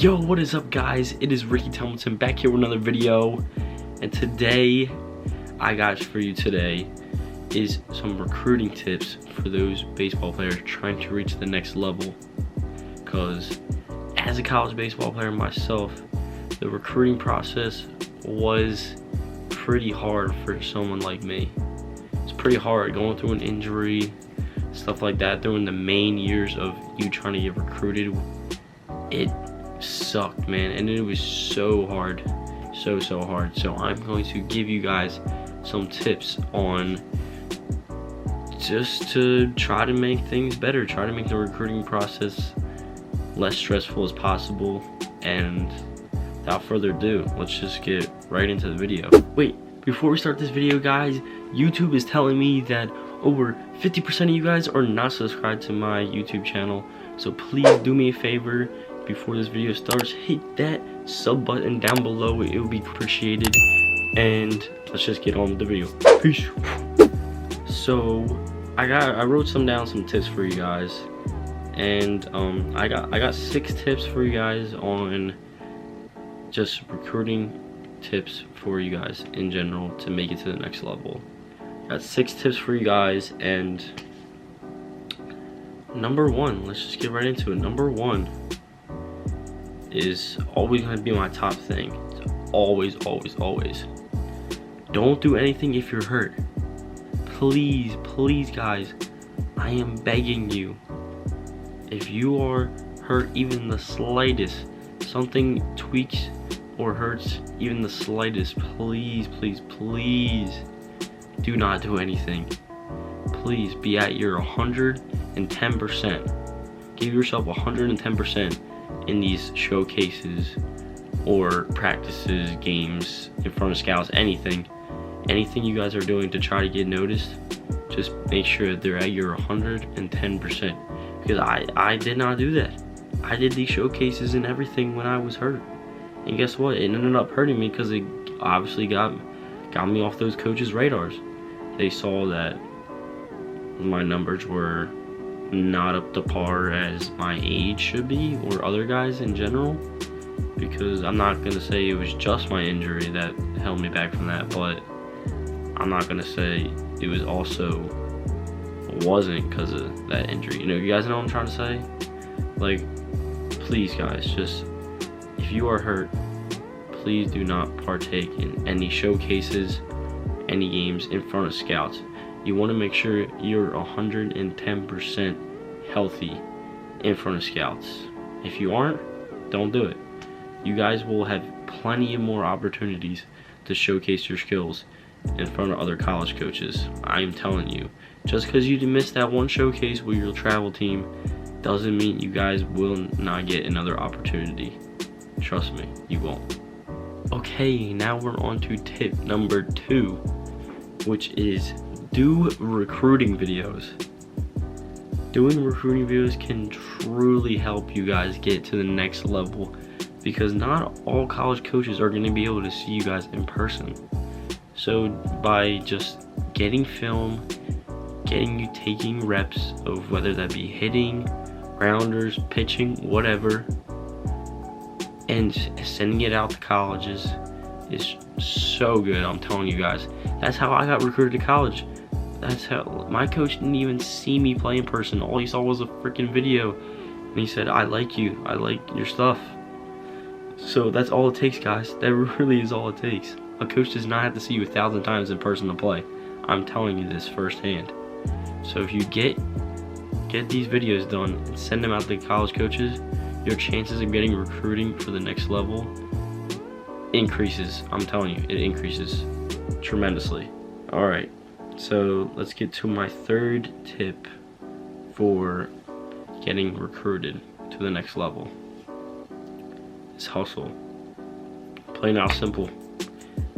Yo, what is up guys? It is Ricky Templeton back here with another video, and today I got for you today is some recruiting tips for those baseball players trying to reach the next level. Because as a college baseball player myself, the recruiting process was pretty hard for someone like me. It's pretty hard going through an injury, stuff like that, during the main years of you trying to get recruited. It sucked, man, and it was so hard, so hard. So I'm going to give you guys some tips on just to try to make things better, try to make the recruiting process less stressful as possible. And without further ado, let's just get right into the video. Wait, before we start this video guys, YouTube is telling me that over 50% of you guys are not subscribed to my YouTube channel, so please do me a favor. Before this video starts, hit that sub button down below. It would be appreciated. And let's just get on with the video. Peace. So I wrote some tips for you guys, and I got 6 tips for you guys on just recruiting tips for you guys in general to make it to the next level. Got 6 tips for you guys, and number 1, let's just get right into it. Number 1 is always going to be my top thing. It's always don't do anything if you're hurt. Please guys, I am begging you, if you are hurt even the slightest, something tweaks or hurts even the slightest, please do not do anything. Please be at your 110%. Give yourself 110% in these showcases or practices, games, in front of scouts, anything you guys are doing to try to get noticed. Just make sure they're at your 110%, because I did not do that. I did these showcases and everything when I was hurt, and guess what, it ended up hurting me because it obviously got me off those coaches' radars. They saw that my numbers were not up to par as my age should be, or other guys in general, because I'm not gonna say it was just my injury that held me back from that, but I'm not gonna say it was also wasn't because of that injury. You know, you guys know what I'm trying to say? Like, please guys, just if you are hurt, please do not partake in any showcases, any games in front of scouts. You want to make sure you're 110% healthy in front of scouts. If you aren't, don't do it. You guys will have plenty of more opportunities to showcase your skills in front of other college coaches. I am telling you, just because you missed that one showcase with your travel team doesn't mean you guys will not get another opportunity. Trust me, you won't. Okay, now we're on to tip number 2, which is do recruiting videos. Doing recruiting videos can truly help you guys get to the next level, because not all college coaches are going to be able to see you guys in person. So by just getting film, getting you taking reps of whether that be hitting, grounders, pitching, whatever, and sending it out to colleges is so good. I'm telling you guys, that's how I got recruited to college. That's how my coach didn't even see me play in person. All he saw was a freaking video, and he said, I like you, I like your stuff. So that's all it takes, guys. That really is all it takes. A coach does not have to see you 1,000 times in person to play. I'm telling you this firsthand. So if you get these videos done and send them out to college coaches, your chances of getting recruiting for the next level increases. I'm telling you, it increases tremendously. Alright, so let's get to my 3rd tip for getting recruited to the next level. It's hustle. Plain out simple.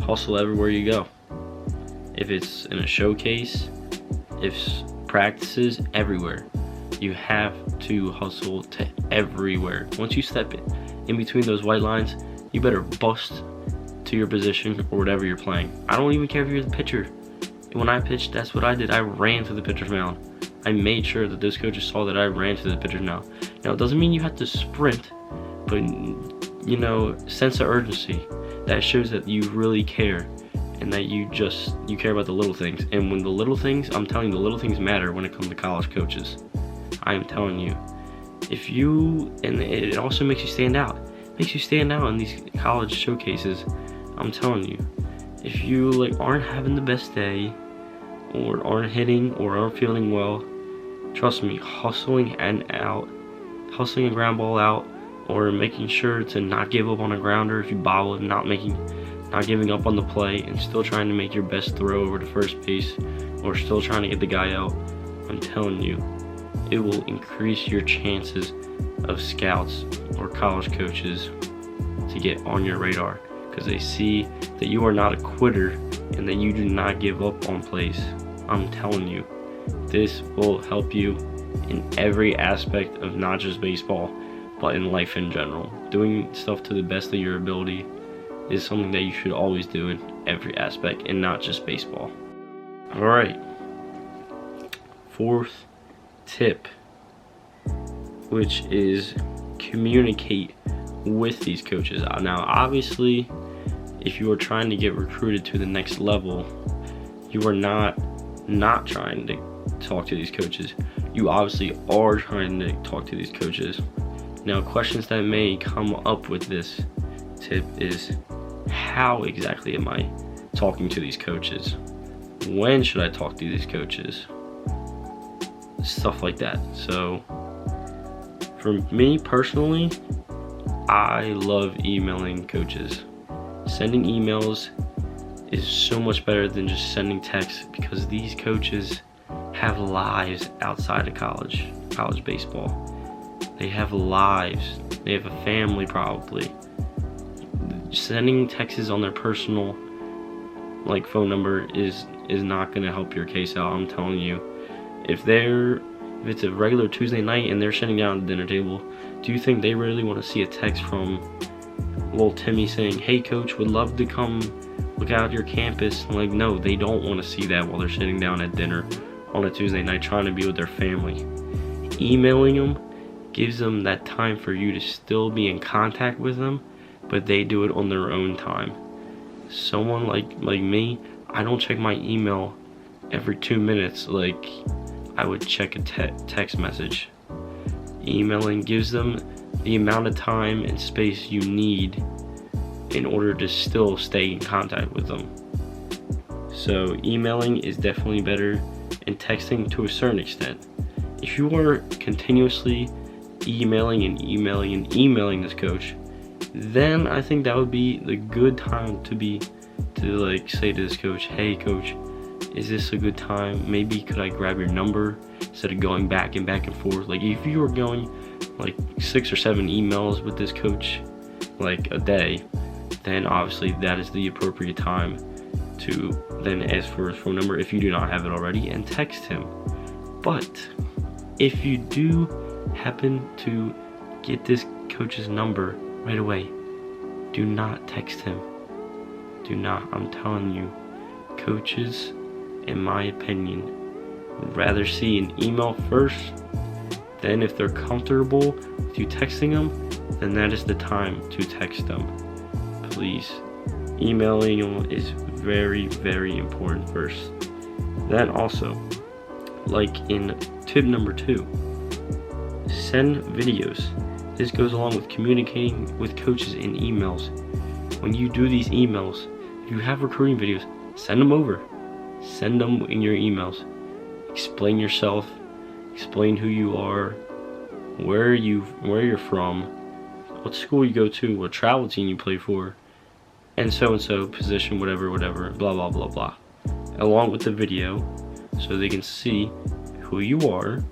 Hustle everywhere you go. If it's in a showcase, if practices, everywhere. You have to hustle to everywhere. Once you step in between those white lines, you better bust to your position or whatever you're playing. I don't even care if you're the pitcher. When I pitched, that's what I did. I ran to the pitcher's mound. I made sure that those coaches saw that I ran to the pitcher's mound. Now, it doesn't mean you have to sprint, but you know, sense of urgency. That shows that you really care, and that you care about the little things. And when the little things, I'm telling you, the little things matter when it comes to college coaches. I am telling you. And it also makes you stand out. It makes you stand out in these college showcases. I'm telling you. If you like aren't having the best day, or aren't hitting, or aren't feeling well, trust me, hustling a ground ball out, or making sure to not give up on a grounder if you bobble, not giving up on the play, and still trying to make your best throw over to first base, or still trying to get the guy out, I'm telling you, it will increase your chances of scouts or college coaches to get on your radar, because they see that you are not a quitter and that you do not give up on plays. I'm telling you, this will help you in every aspect of not just baseball, but in life in general. Doing stuff to the best of your ability is something that you should always do in every aspect, and not just baseball. Alright, fourth tip, which is communicate with these coaches. Now obviously, if you are trying to get recruited to the next level, you are not trying to talk to these coaches. You obviously are trying to talk to these coaches. Now, questions that may come up with this tip is, how exactly am I talking to these coaches? When should I talk to these coaches? Stuff like that. So for me personally, I love emailing coaches. Sending emails is so much better than just sending texts, because these coaches have lives outside of college baseball. They have lives. They have a family probably. Sending texts on their personal phone number is not going to help your case out. I'm telling you. If it's a regular Tuesday night and they're sitting down at the dinner table, do you think they really want to see a text from little Timmy saying, "Hey coach, would love to come look out your campus"? No, they don't want to see that while they're sitting down at dinner on a Tuesday night trying to be with their family. Emailing them gives them that time for you to still be in contact with them, but they do it on their own time. Someone like me, I don't check my email every 2 minutes like I would check a text message. Emailing gives them the amount of time and space you need in order to still stay in contact with them. So emailing is definitely better, and texting to a certain extent. If you are continuously emailing this coach, then I think that would be the good time to say to this coach, "Hey coach, is this a good time? Maybe could I grab your number?" Instead of going back and forth. If you were going 6 or 7 emails with this coach a day, then obviously that is the appropriate time to then ask for his phone number if you do not have it already, and text him. But if you do happen to get this coach's number right away, do not text him. Do not. I'm telling you, coaches, in my opinion, would rather see an email first. Then if they're comfortable with you texting them, then that is the time to text them. Please, emailing them is very, very important first. Then also, in tip number 2, send videos. This goes along with communicating with coaches in emails. When you do these emails, if you have recruiting videos, send them over. Send them in your emails. Explain yourself. Explain who you are, where you're from, what school you go to, what travel team you play for, and so position, whatever, blah blah blah blah, along with the video, so they can see who you are,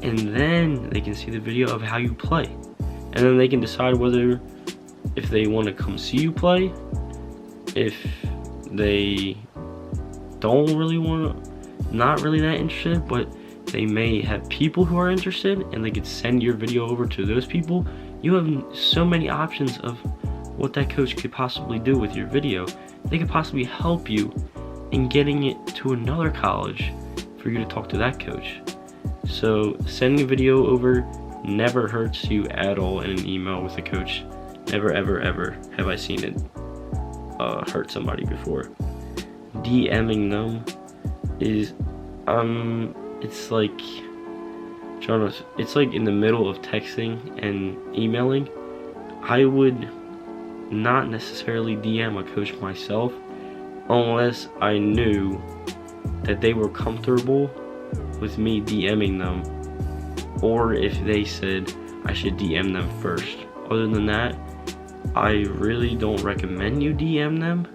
and then they can see the video of how you play, and then they can decide whether if they want to come see you play. If they don't really want to, not really that interested, but they may have people who are interested, and they could send your video over to those people. You have so many options of what that coach could possibly do with your video. They could possibly help you in getting it to another college for you to talk to that coach. So sending a video over never hurts you at all in an email with a coach. Never, ever, ever have I seen it hurt somebody before. DMing them is, it's like, it's like in the middle of texting and emailing. I would not necessarily DM a coach myself unless I knew that they were comfortable with me DMing them, or if they said I should DM them first. Other than that, I really don't recommend you DM them,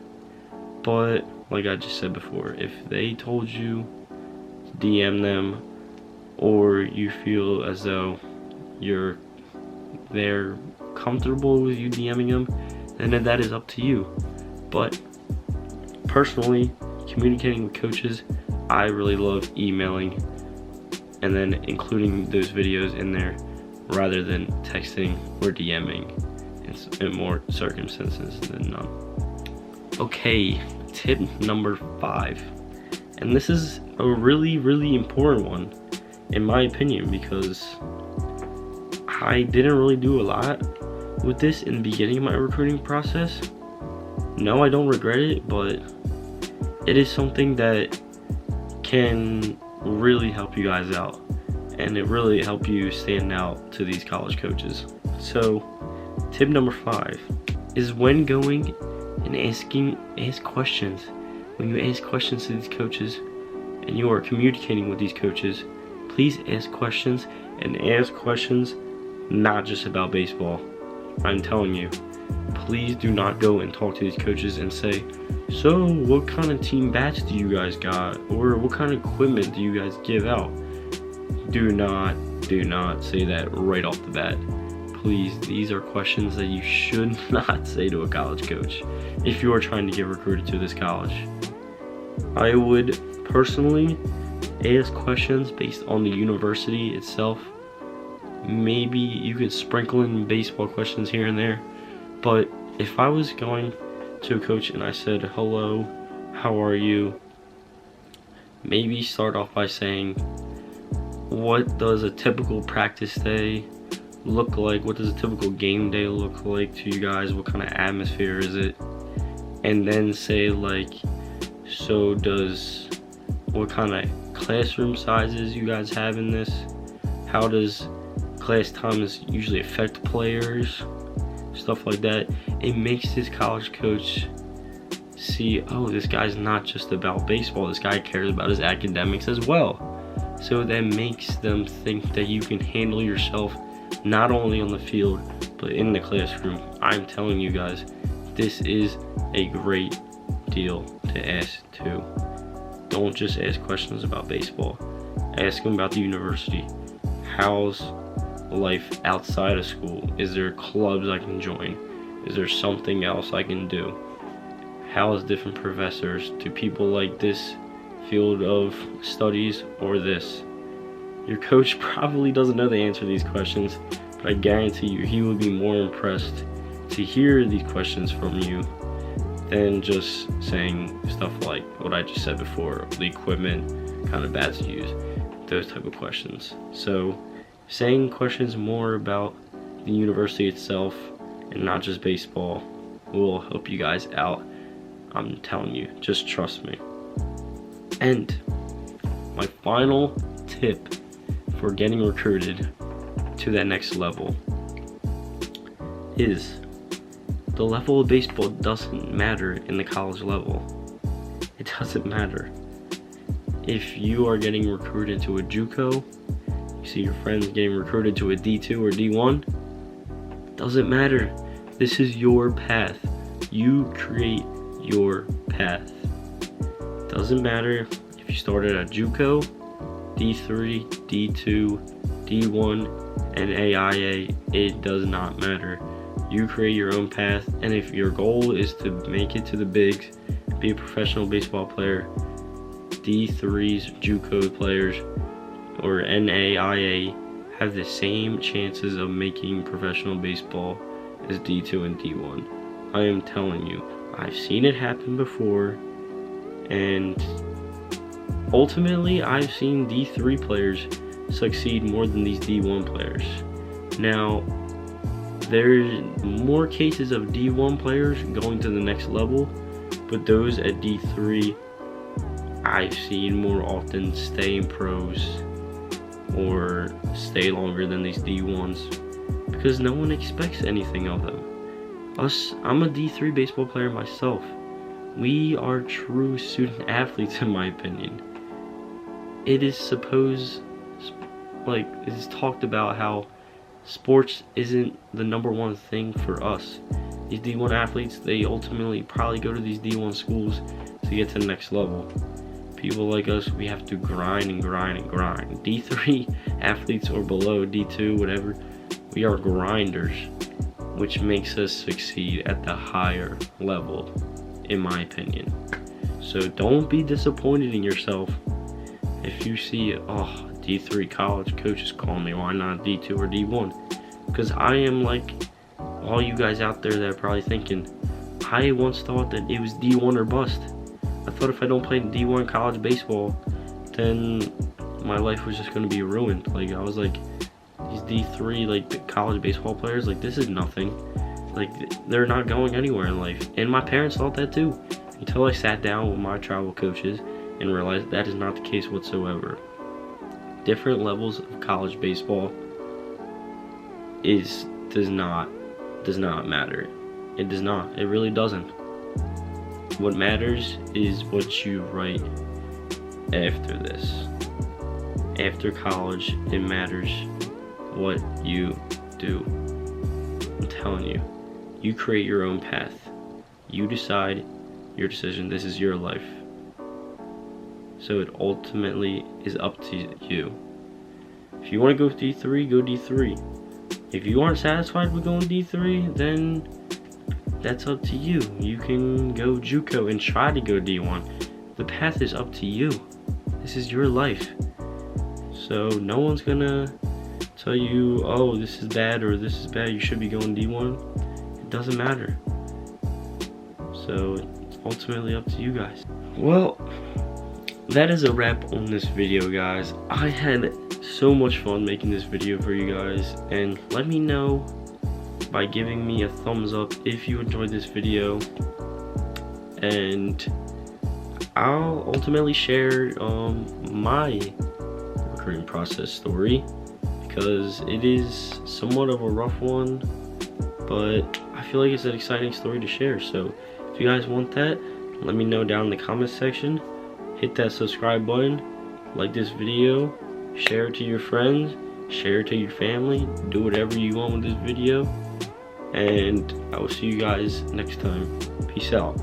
but like I just said before, if they told you to DM them, or you feel as though they're comfortable with you DMing them, then that is up to you. But personally, communicating with coaches, I really love emailing and then including those videos in there rather than texting or DMing in more circumstances than none. Okay, tip number 5. And this is a really, really important one in my opinion, because I didn't really do a lot with this in the beginning of my recruiting process. No, I don't regret it, but it is something that can really help you guys out, and it really help you stand out to these college coaches. So tip number 5 is when going and ask questions. When you ask questions to these coaches and you are communicating with these coaches, please ask questions, and ask questions not just about baseball. I'm telling you, please do not go and talk to these coaches and say, so what kind of team bats do you guys got, or what kind of equipment do you guys give out? Do not say that right off the bat. Please, these are questions that you should not say to a college coach if you are trying to get recruited to this college. I would personally ask questions based on the university itself. Maybe you could sprinkle in baseball questions here and there, but if I was going to a coach and I said, hello, how are you? Maybe start off by saying, what does a typical practice day look like? What does a typical game day look like to you guys? What kind of atmosphere is it? And then say like, so what kind of classroom sizes you guys have in this? How does class times usually affect players? Stuff like that. It makes this college coach see, oh, this guy's not just about baseball, this guy cares about his academics as well. So that makes them think that you can handle yourself not only on the field but in the classroom. I'm telling you guys, this is a great deal to ask too. Don't just ask questions about baseball. Ask them about the university. How's life outside of school? Is there clubs I can join? Is there something else I can do? How's different professors? Do people like this field of studies or this? Your coach probably doesn't know the answer to these questions, but I guarantee you he would be more impressed to hear these questions from you than just saying stuff like what I just said before, the equipment, kind of bats to use, those type of questions. So saying questions more about the university itself and not just baseball will help you guys out. I'm telling you, just trust me. And my final tip for getting recruited to that next level is the level of baseball doesn't matter in the college level. It doesn't matter. If you are getting recruited to a JUCO, you see your friends getting recruited to a D2 or D1, doesn't matter. This is your path. You create your path. Doesn't matter if you started at JUCO, D3, D2, D1, and AIA. It does not matter. You create your own path, and if your goal is to make it to the bigs, be a professional baseball player, D3s, JUCO players, or NAIA have the same chances of making professional baseball as D2 and D1. I am telling you, I've seen it happen before, and ultimately I've seen D3 players succeed more than these D1 players. Now, there's more cases of D1 players going to the next level, but those at D3 I've seen more often stay in pros or stay longer than these D1s because no one expects anything of them. I'm a D3 baseball player myself. We are true student athletes in my opinion. It is talked about how sports isn't the #1 thing for us. These D1 athletes, they ultimately probably go to these D1 schools to get to the next level. People like us, we have to grind and grind and grind. D3 athletes or below, D2, whatever, we are grinders, which makes us succeed at the higher level, in my opinion. So don't be disappointed in yourself if you see, oh, D3 college coaches calling me, why not D2 or D1? Because I am like all you guys out there that are probably thinking, I once thought that it was D1 or bust. I thought if I don't play D1 college baseball, then my life was just going to be ruined. Like, I was like, these D3 like college baseball players, like, this is nothing. Like, they're not going anywhere in life. And my parents thought that too, until I sat down with my travel coaches and realized that is not the case whatsoever. Different levels of college baseball does not matter. It does not. It really doesn't. What matters is what you write after this. After college, it matters what you do. I'm telling you, you create your own path. You decide your decision. This is your life. So it ultimately is up to you. If you want to go D3, go D3. If you aren't satisfied with going D3, then that's up to you. You can go JUCO and try to go D1. The path is up to you. This is your life. So no one's gonna tell you, oh, this is bad or this is bad, you should be going D1. It doesn't matter. So it's ultimately up to you guys. Well, that is a wrap on this video, guys. I had so much fun making this video for you guys, and let me know by giving me a thumbs up if you enjoyed this video, and I'll ultimately share my recruiting process story, because it is somewhat of a rough one, but I feel like it's an exciting story to share. So if you guys want that, let me know down in the comment section. Hit that subscribe button, like this video, share it to your friends, share it to your family, do whatever you want with this video, and I will see you guys next time. Peace out.